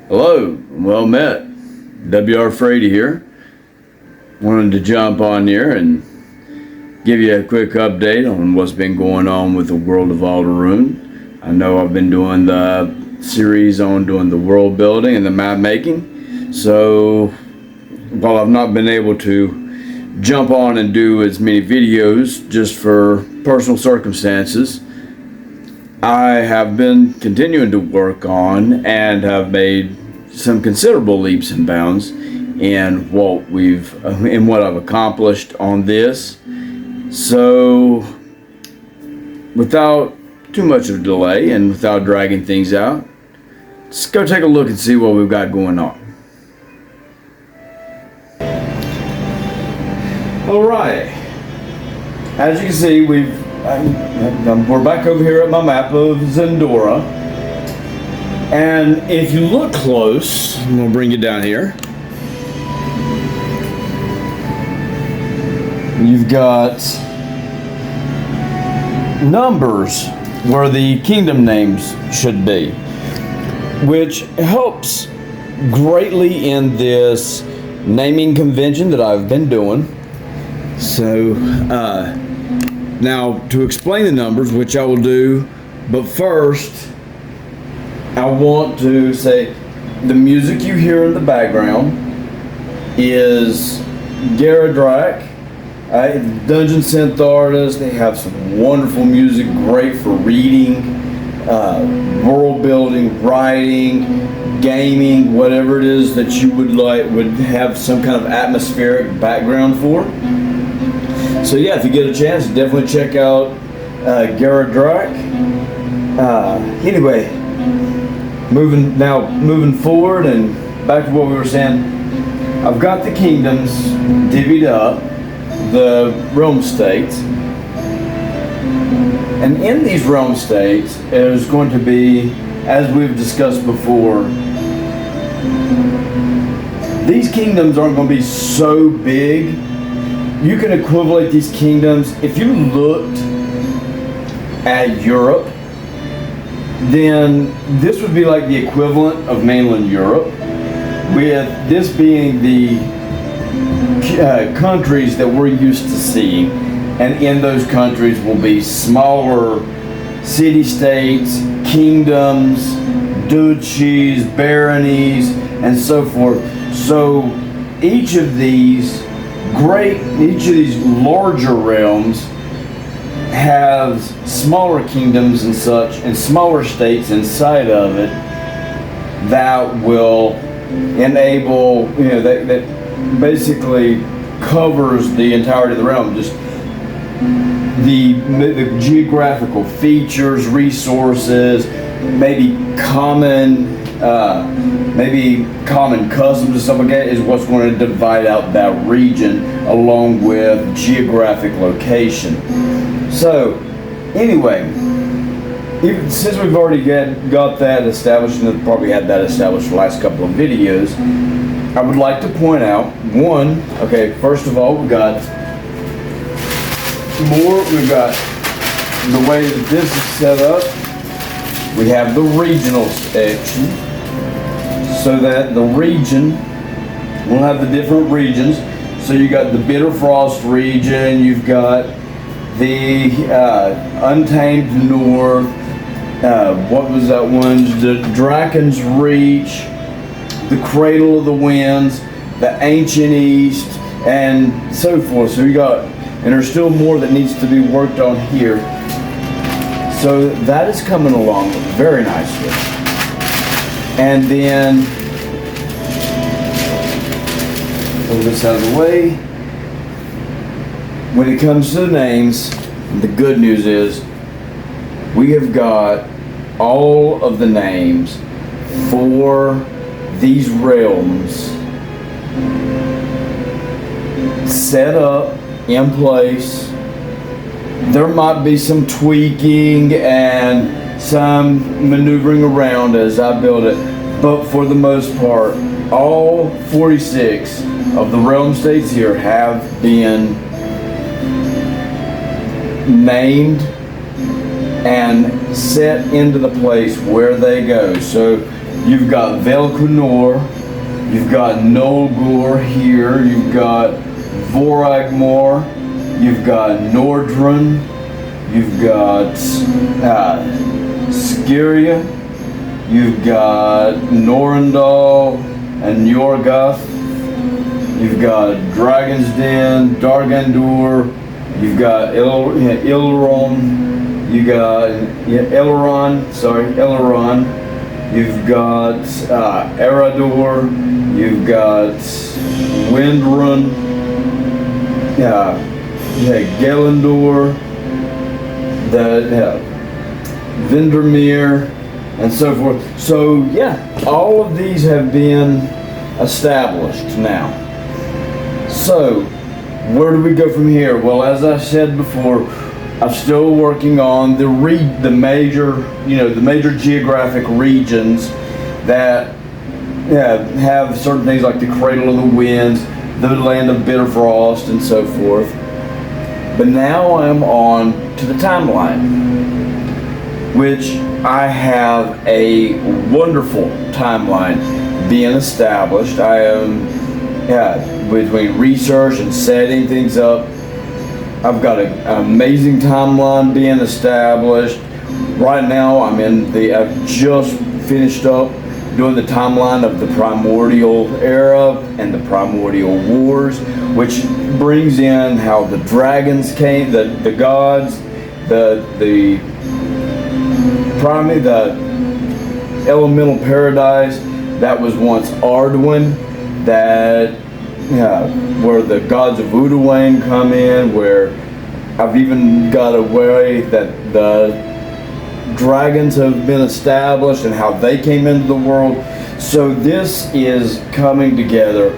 Hello, well met. WR Frady here. Wanted to jump on here and give you a quick update on what's been going on with the World of Alderrhūn. I know I've been doing the series on doing the world building and the map making. So while I've not been able to jump on and do as many videos just for personal circumstances, I have been continuing to work on and have made some considerable leaps and bounds in what I've accomplished on this. So without too much of a delay and without dragging things out, let's go take a look and see what we've got going on. All right, as you can see, we're back over here at my map of Zendora, and if you look close, I'm gonna bring you down here. You've got numbers where the kingdom names should be, which helps greatly in this naming convention that I've been doing. So now to explain the numbers, which I will do, but first I want to say the music you hear in the background is Garadrak, Dungeon Synth artist. They have some wonderful music, great for reading, world building, writing, gaming, whatever it is that you would have some kind of atmospheric background for. So yeah, if you get a chance, definitely check out Garadrak. Anyway, moving forward and back to what we were saying, I've got the kingdoms divvied up, the realm states, and in these realm states there's going to be, as we've discussed before, these kingdoms aren't going to be so big. You can equivalent these kingdoms. If you looked at Europe, then this would be like the equivalent of mainland Europe, with this being the countries that we're used to seeing, and in those countries will be smaller city-states, kingdoms, duchies, baronies, and so forth. So each of these larger realms has smaller kingdoms and such, and smaller states inside of it that will enable, that basically covers the entirety of the realm. Just the geographical features, resources, maybe common customs and stuff like that is what's going to divide out that region, along with geographic location. So anyway, since we've already got that established, and probably had that established for the last couple of videos, I would like to point out first of all, we've got the way that this is set up. We have the regional section, so that the region will have the different regions. So you got the Bitter Frost region, you've got the Untamed North, what was that one? The Draken's Reach, the Cradle of the Winds, the Ancient East, and so forth. So you got, and there's still more that needs to be worked on here. So that is coming along very nicely. And then, pull this out of the way. When it comes to the names, the good news is we have got all of the names for these realms set up in place. There might be some tweaking and some maneuvering around as I build it, but for the most part, all 46 of the realm states here have been named and set into the place where they go. So you've got Velkunor, you've got Nolgor here, you've got Voragmor, you've got Nordrun, you've got Skiria, you've got Norendal and Yorgoth, you've got Dragon's Den, Dargandur, you've got Elrond, you got Elrond, you've got Erador, you've got Windrun, Gelendor, Vindermere, and so forth. So yeah, all of these have been established now. So where do we go from here? Well, as I said before, I'm still working on the major geographic regions that have certain things like the Cradle of the Winds, the Land of Bitter Frost, and so forth. But now I'm on to the timeline, which I have a wonderful timeline being established. I am between research and setting things up. I've got an amazing timeline being established. Right now I've just finished up doing the timeline of the Primordial Era and the Primordial Wars, which brings in how the dragons came, the gods, the elemental paradise that was once Arduin, that where the gods of Udawane come in, where I've even got a way that the dragons have been established and how they came into the world. So this is coming together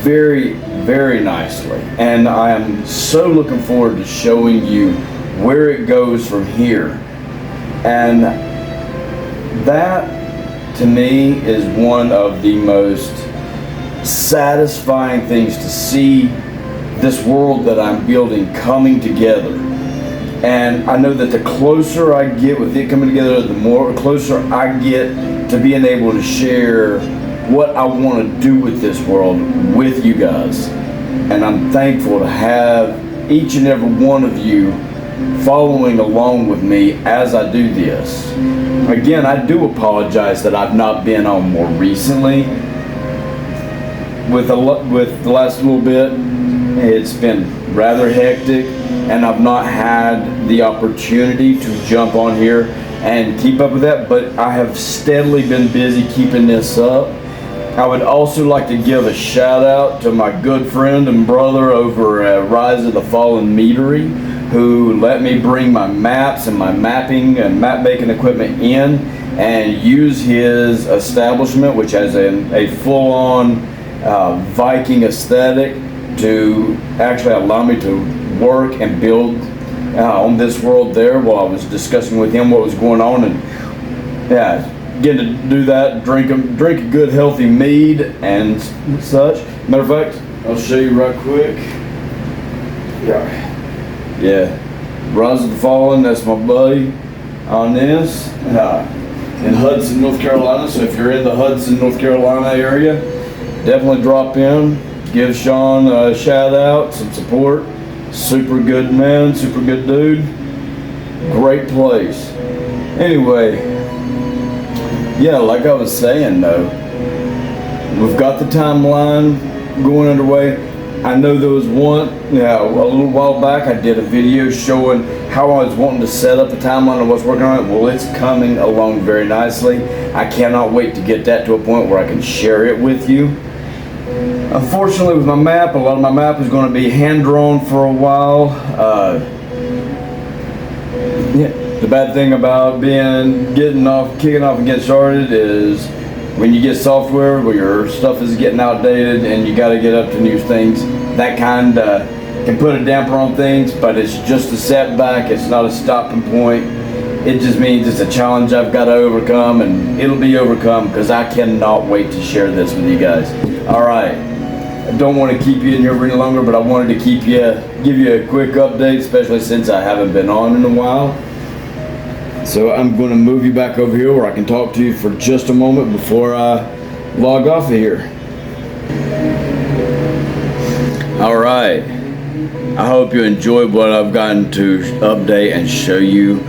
very, very nicely, and I am so looking forward to showing you where it goes from here. And that to me is one of the most satisfying things, to see this world that I'm building coming together. And I know that the closer I get with it coming together, the more closer I get to being able to share what I want to do with this world with you guys. And I'm thankful to have each and every one of you following along with me as I do this. Again, I do apologize that I've not been on more recently. With the last little bit, it's been rather hectic, and I've not had the opportunity to jump on here and keep up with that, but I have steadily been busy keeping this up. I would also like to give a shout out to my good friend and brother over at Rise of the Fallen Meadery, who let me bring my maps and my mapping and map making equipment in and use his establishment, which has a full-on Viking aesthetic, to actually allow me to work and build on this world there, while I was discussing with him what was going on, and getting to do that, drink a good healthy mead and such. Matter of fact, I'll show you right quick. Yeah, Rise of the Fallen, that's my buddy on this, in Hudson, North Carolina. So if you're in the Hudson, North Carolina area, definitely drop in, give Sean a shout out, some support. Super good man, super good dude, great place. Anyway, like I was saying though, we've got the timeline going underway. I know there was a little while back I did a video showing how I was wanting to set up the timeline and what's working on it. Well, it's coming along very nicely. I cannot wait to get that to a point where I can share it with you. Unfortunately, with my map, a lot of my map is going to be hand-drawn for a while. The bad thing about kicking off and getting started is when you get software where your stuff is getting outdated and you got to get up to new things, that kind of can put a damper on things, but it's just a setback. It's not a stopping point. It just means it's a challenge I've got to overcome, and it'll be overcome because I cannot wait to share this with you guys. All right. I don't want to keep you in here any longer, but I wanted to give you a quick update, especially since I haven't been on in a while. So I'm going to move you back over here where I can talk to you for just a moment before I log off of here. All right. I hope you enjoyed what I've gotten to update and show you.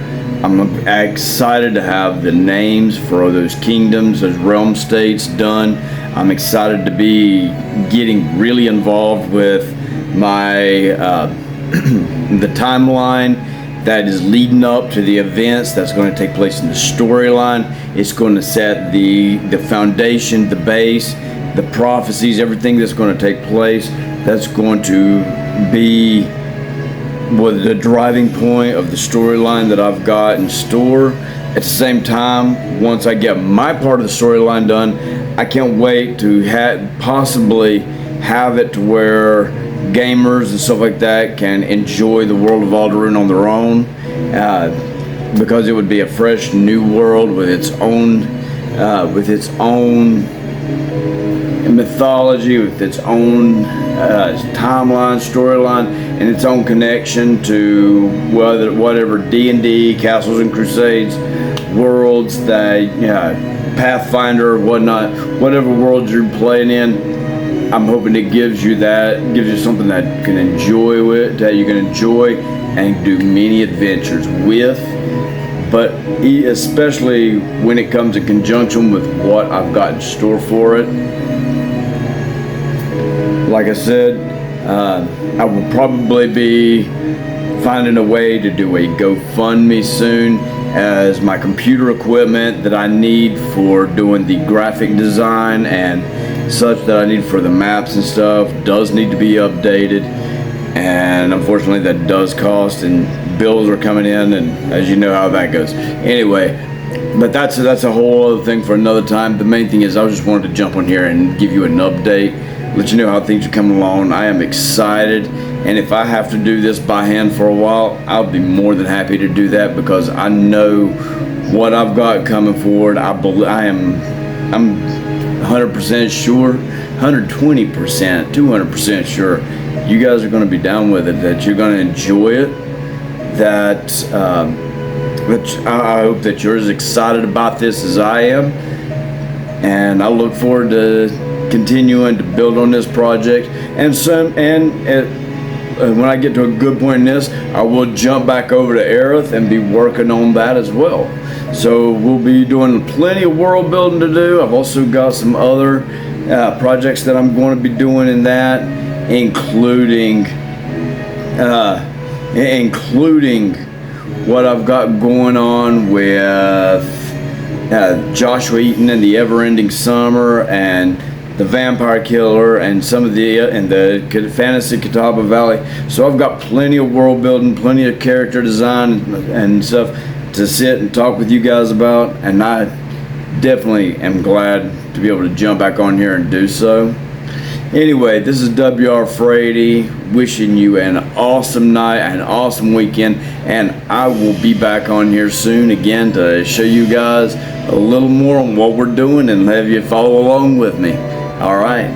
I'm excited to have the names for those kingdoms, those realm states done. I'm excited to be getting really involved with my the timeline that is leading up to the events that's going to take place in the storyline. It's going to set the foundation, the base, the prophecies, everything that's going to take place. That's going to be the driving point of the storyline that I've got in store. At the same time, once I get my part of the storyline done, I can't wait to possibly have it to where gamers and stuff like that can enjoy the World of Alderrhūn on their own, because it would be a fresh new world with its own mythology, with its own timeline, storyline, and its own connection to whatever D&D, Castles and Crusades, worlds that Pathfinder, whatnot, whatever world you're playing in. I'm hoping it gives you something that you can enjoy and do many adventures with, but especially when it comes in conjunction with what I've got in store for it. Like I said, I will probably be finding a way to do a GoFundMe soon, as my computer equipment that I need for doing the graphic design and such that I need for the maps and stuff does need to be updated, and unfortunately that does cost, and bills are coming in, and as you know how that goes. Anyway, but that's a whole other thing for another time. The main thing is I just wanted to jump on here and give you an update, let you know how things are coming along. I am excited, and if I have to do this by hand for a while, I'll be more than happy to do that, because I know what I've got coming forward. I'm 100% sure, 120%, 200% sure you guys are going to be down with it, that you're going to enjoy it, that I hope that you're as excited about this as I am, and I look forward to continuing to build on this project. And when I get to a good point in this, I will jump back over to Aerith and be working on that as well. So we'll be doing plenty of world building to do. I've also got some other projects that I'm going to be doing in that, including what I've got going on with Joshua Eaton and the Ever-Ending Summer, and the Vampire Killer, and some of the Fantasy Catawba Valley. So I've got plenty of world building, plenty of character design and stuff to sit and talk with you guys about, and I definitely am glad to be able to jump back on here and do so. Anyway, this is WR Frady, wishing you an awesome night, an awesome weekend, and I will be back on here soon again to show you guys a little more on what we're doing and have you follow along with me. All right,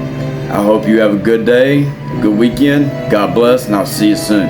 I hope you have a good day, a good weekend. God bless, and I'll see you soon.